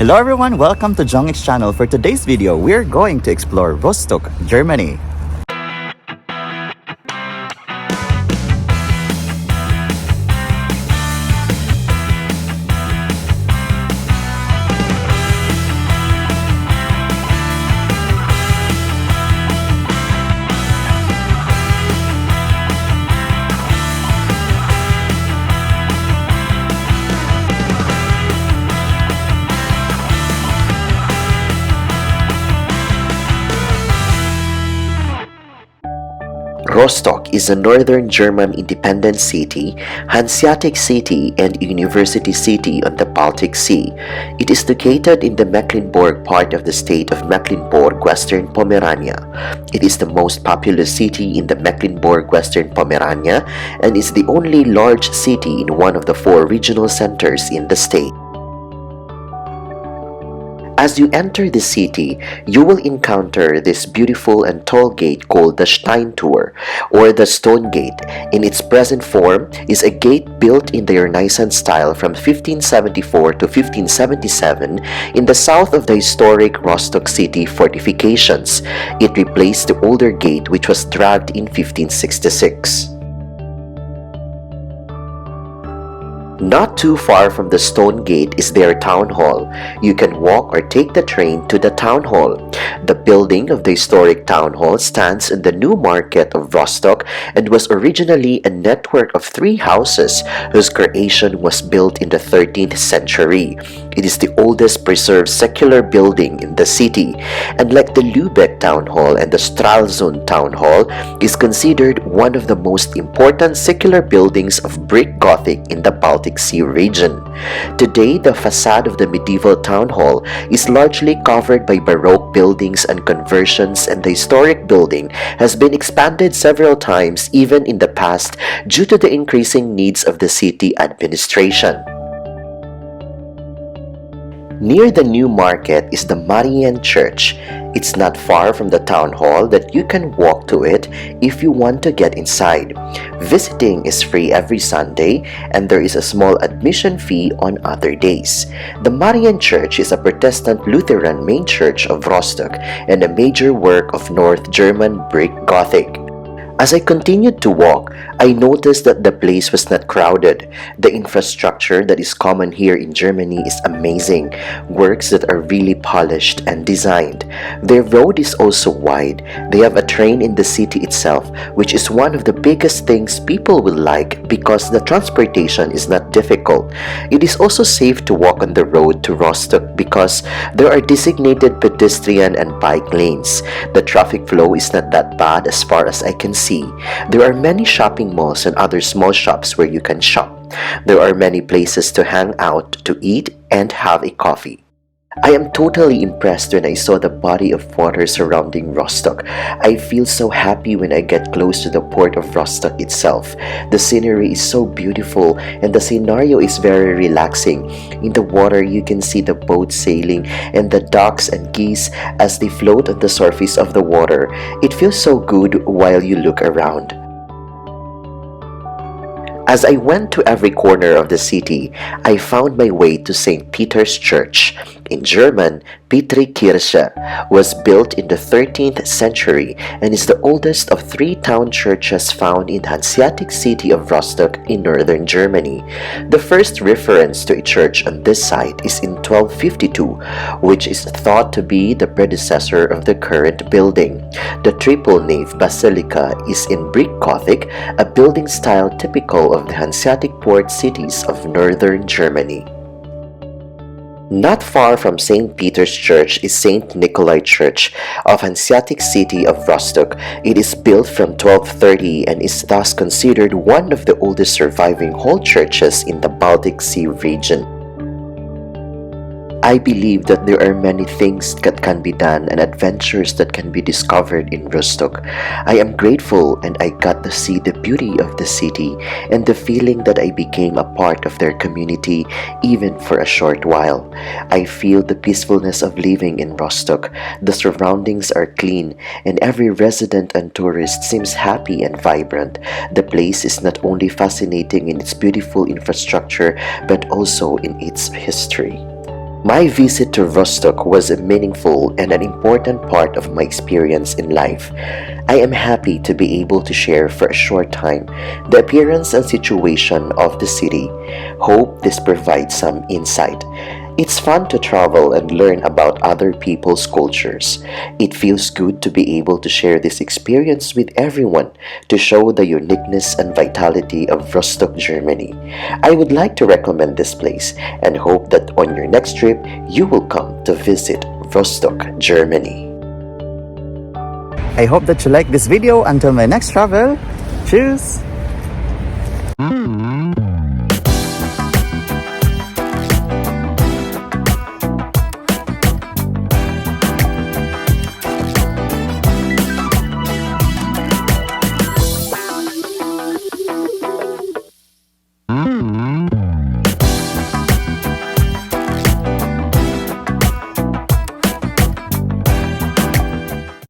Hello everyone, welcome to Jong's channel. For today's video, we're going to explore Rostock, Germany. Rostock is a northern German independent city, Hanseatic city, and university city on the Baltic Sea. It is located in the Mecklenburg part of the state of Mecklenburg, Western Pomerania. It is the most populous city in the Mecklenburg, Western Pomerania, and is the only large city in one of the four regional centers in the state. As you enter the city, you will encounter this beautiful and tall gate called the Steintor, or the Stone Gate. In its present form is a gate built in the Renaissance style from 1574 to 1577 in the south of the historic Rostock city fortifications. It replaced the older gate which was dragged in 1566. Not too far from the Stone Gate is their town hall. You can walk or take the train to the town hall. The building of the historic town hall stands in the new market of Rostock and was originally a network of 3 houses whose creation was built in the 13th century. It is the oldest preserved secular building in the city, and like the Lübeck Town Hall and the Stralsund Town Hall, is considered one of the most important secular buildings of brick Gothic in the Baltic Sea region. Today, the facade of the medieval town hall is largely covered by Baroque buildings and conversions, and the historic building has been expanded several times even in the past due to the increasing needs of the city administration. Near the new market is the Marienkirche. It's not far from the town hall that you can walk to it if you want to get inside. Visiting is free every Sunday, and there is a small admission fee on other days. The Marienkirche is a Protestant Lutheran main church of Rostock and a major work of North German brick Gothic. As I continued to walk, I noticed that the place was not crowded. The infrastructure that is common here in Germany is amazing, works that are really polished and designed. Their road is also wide. They have a train in the city itself, which is one of the biggest things people will like because the transportation is not difficult. It is also safe to walk on the road to Rostock because there are designated pedestrian and bike lanes. The traffic flow is not that bad as far as I can see. There are many shopping malls and other small shops where you can shop. There are many places to hang out, to eat, and have a coffee. I am totally impressed when I saw the body of water surrounding Rostock. I feel so happy when I get close to the port of Rostock itself. The scenery is so beautiful and the scenario is very relaxing. In the water, you can see the boats sailing and the ducks and geese as they float on the surface of the water. It feels so good while you look around. As I went to every corner of the city, I found my way to St. Peter's Church. In German, Petrikirche was built in the 13th century and is the oldest of 3 town churches found in the Hanseatic city of Rostock in northern Germany. The first reference to a church on this site is in 1252, which is thought to be the predecessor of the current building. The triple nave basilica is in brick Gothic, a building style typical of the Hanseatic port cities of northern Germany. Not far from St. Peter's Church is St. Nikolai Church of Hanseatic city of Rostock. It is built from 1230 and is thus considered one of the oldest surviving whole churches in the Baltic Sea region. I believe that there are many things that can be done and adventures that can be discovered in Rostock. I am grateful and I got to see the beauty of the city and the feeling that I became a part of their community even for a short while. I feel the peacefulness of living in Rostock. The surroundings are clean and every resident and tourist seems happy and vibrant. The place is not only fascinating in its beautiful infrastructure but also in its history. My visit to Rostock was meaningful and an important part of my experience in life. I am happy to be able to share for a short time the appearance and situation of the city. Hope this provides some insight. It's fun to travel and learn about other people's cultures. It feels good to be able to share this experience with everyone to show the uniqueness and vitality of Rostock, Germany. I would like to recommend this place and hope that on your next trip, you will come to visit Rostock, Germany. I hope that you like this video. Until my next travel, cheers!